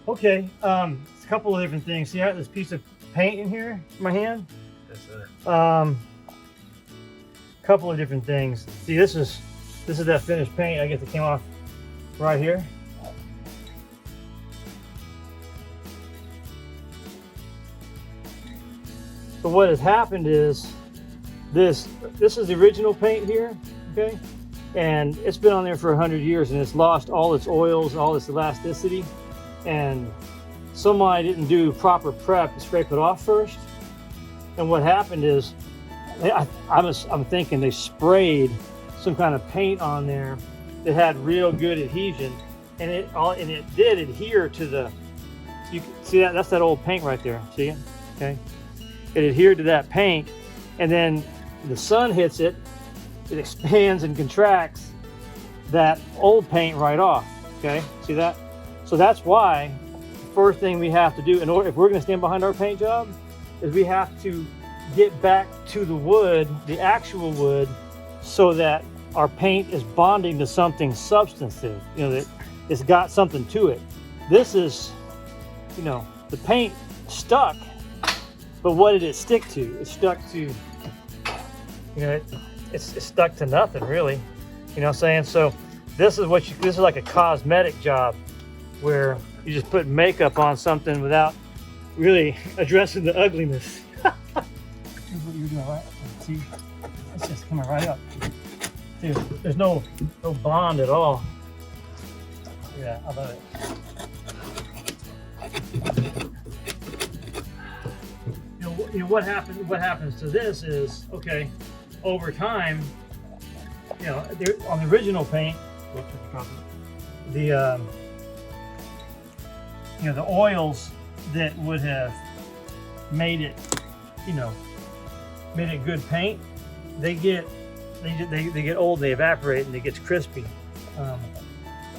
Okay, it's a couple of different things. See, I have this piece of paint in here in my hand. Yes, sir. Couple of different things. See, this is that finished paint I guess that came off right here. So what has happened is this is the original paint here, okay? And it's been on there for 100 years and it's lost all its oils, all its elasticity. And somebody didn't do proper prep to scrape it off first. And what happened is, I'm thinking they sprayed some kind of paint on there that had real good adhesion, and it did adhere to the. You can see that that's that old paint right there. See it? Okay. It adhered to that paint, and then the sun hits it, it expands and contracts that old paint right off. Okay. See that? So that's why the first thing we have to do in order, if we're going to stand behind our paint job, is we have to get back to the wood, the actual wood, so that our paint is bonding to something substantive, you know, that it's got something to it. This is, you know, the paint stuck, but what did it stick to? It stuck to, you know, it's stuck to nothing really, you know what I'm saying? So this is this is like a cosmetic job where you just put makeup on something without really addressing the ugliness. Here's what you're doing, right? See, it's just coming right up. See, there's no bond at all. Yeah, I love it. You know what happens? What happens to this is, okay, over time, you know, on the original paint, the you know, the oils that would have made it, you know, made it good paint, they get old, they evaporate, and it gets crispy.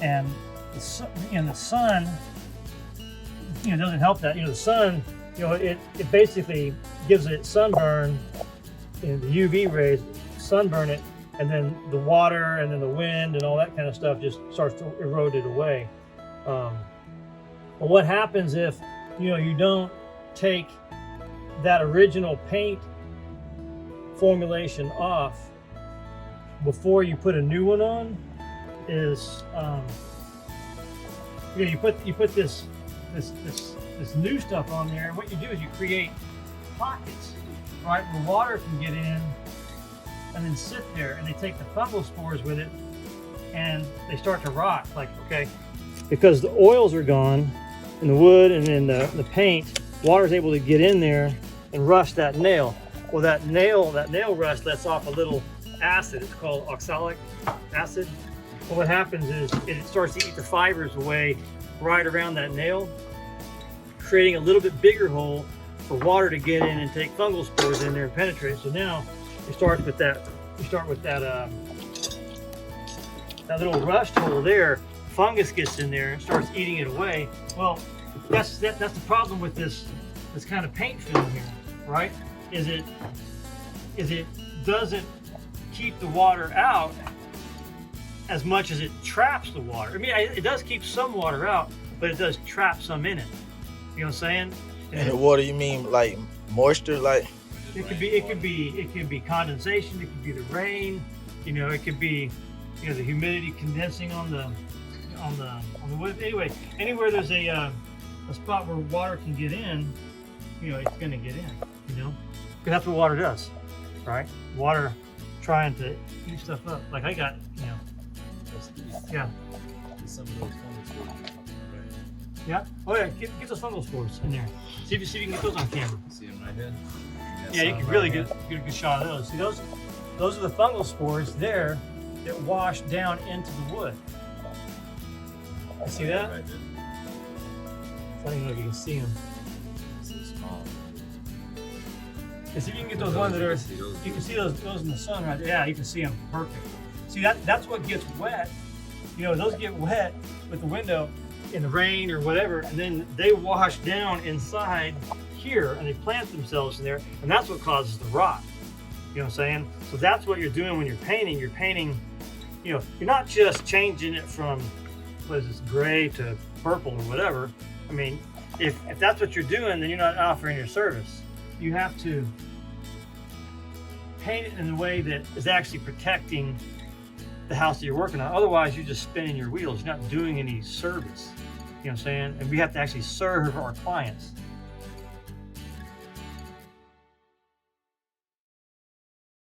And the sun, you know, doesn't help that. You know, the sun, you know, it basically gives it sunburn. You know, the UV rays sunburn it, and then the water, and then the wind, and all that kind of stuff just starts to erode it away. But what happens if, you know, you don't take that original paint formulation off before you put a new one on? Is you know, you put this new stuff on there, and what you do is you create pockets, right, where water can get in and then sit there, and they take the fungal spores with it and they start to rot. Like, okay, because the oils are gone in the wood and in the paint, water is able to get in there and rust that nail. Well, that nail rust lets off a little acid. It's called oxalic acid. Well, what happens is it starts to eat the fibers away right around that nail, creating a little bit bigger hole for water to get in and take fungal spores in there and penetrate. So now you start with that. That little rust hole there. Fungus gets in there and starts eating it away. Well, that's the problem with this kind of paint film here, right? Is it doesn't keep the water out as much as it traps the water. I mean, it does keep some water out, but it does trap some in it. You know what I'm saying? And the water, you mean like moisture, like? It could be condensation. It could be the rain. You know, it could be, you know, the humidity condensing on the wood. Anyway, anywhere there's a spot where water can get in, you know, it's gonna get in. You know, because that's what water does, right? Water trying to eat stuff up. Like I got, you know, yeah. Some of those fungus spores, right? Yeah. Oh yeah. Get those fungal spores in there. See if you can get those on camera. See them right here? Yeah, you can really get a good shot of those. See, those are the fungal spores there that wash down into the wood. You see that? Right there. I don't even know if you can see them. So small. Yeah, see if you can get those ones that are. You can see those in the sun right there. Yeah, you can see them perfect. See that's what gets wet. You know, those get wet with the window in the rain or whatever, and then they wash down inside here and they plant themselves in there, and that's what causes the rot. You know what I'm saying? So that's what you're doing when you're painting. You're painting, you know, you're not just changing it from, what is this, gray to purple or whatever. I mean, if that's what you're doing, then you're not offering your service. You have to paint it in a way that is actually protecting the house that you're working on. Otherwise, you're just spinning your wheels. You're not doing any service. You know what I'm saying? And we have to actually serve our clients.